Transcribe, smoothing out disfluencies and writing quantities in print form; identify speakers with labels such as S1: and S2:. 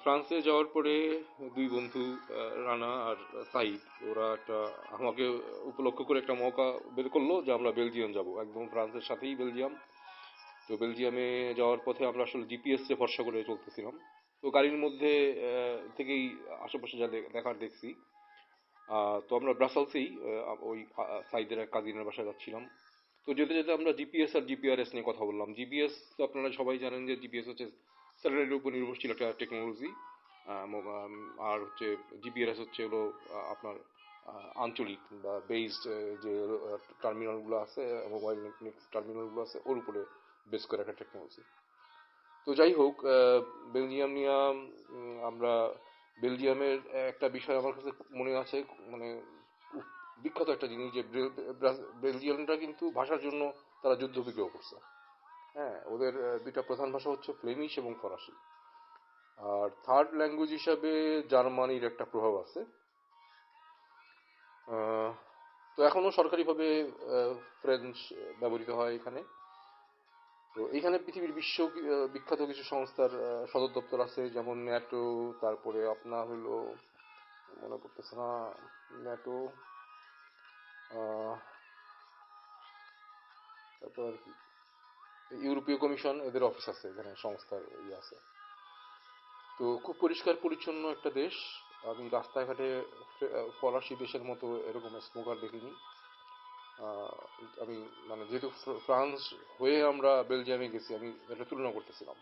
S1: ফ্রান্সে যাওয়ার পরে দুই বন্ধু রানা আর সাইদ ওরা একটা আমাকে উপলক্ষ করে একটা মৌকা বের করলো যে আমরা বেলজিয়াম যাব, একদম ফ্রান্সের সাথেই বেলজিয়াম। তো বেলজিয়ামে যাওয়ার পথে আমরা আসলে জিপিএস কে ভরসা করে চলতেছিলাম। তো গাড়ির মধ্যে থেকেই আশেপাশে যা দেখার দেখছি। তো আমরা ব্রাসেলসেই ওই সাইদের এক কাজিনের বাসায় যাচ্ছিলাম। তো যেতে যেতে আমরা জিপিএস আর জিপিআরএস নিয়ে কথা বললাম। জিপিএস তো আপনারা সবাই জানেন যে জিপিএস হচ্ছে স্যাটেলাইটের উপর নির্ভরশীল একটা টেকনোলজি। আর হচ্ছে জিপিআরএস হচ্ছে হলো আপনার আঞ্চলিক বা বেসড যে টার্মিনালগুলো আছে, মোবাইল টার্মিনালগুলো আছে ওর উপরে বেস করে একটা টেকনোলজি। তো যাই হোক, বেলজিয়াম নিয়ে আমরা বেলজিয়ামের একটা বিষয় আমার কাছে মনে আছে, মানে বিখ্যাত একটা জিনিস যে বেলজিয়ানরা কিন্তু ভাষার জন্য তারা যুদ্ধ বিগ্রহ করছে। হ্যাঁ, ওদের দুইটা প্রধান ভাষা হচ্ছে ফ্লেমিশ এবং ফরাসি। আর থার্ড ল্যাঙ্গুয়েজ হিসাবে জার্মানির একটা প্রভাব আছে। আহ, তো এখনো সরকারিভাবে ফ্রেঞ্চ ব্যবহৃত হয় এখানে। তো এইখানে পৃথিবীর বিখ্যাত কিছু সংস্থার সদর দপ্তর আছে, যেমন ন্যাটো, তারপরে আপনার হইলো মনে পড়তেছে না, ন্যাটো, তারপর আর কি ইউরোপীয় কমিশন, এদের অফিস আছে এখানে, সংস্থার ইয়ে আছে। তো খুব পরিষ্কার পরিচ্ছন্ন একটা দেশ। আমি রাস্তাঘাটে ফরাসি দেশের মতো এরকম স্মোকার দেখিনি। আমি মানে যেহেতু ফ্রান্স হয়ে আমরা বেলজিয়ামে গেছি, আমি এটা তুলনা করতেছিলাম।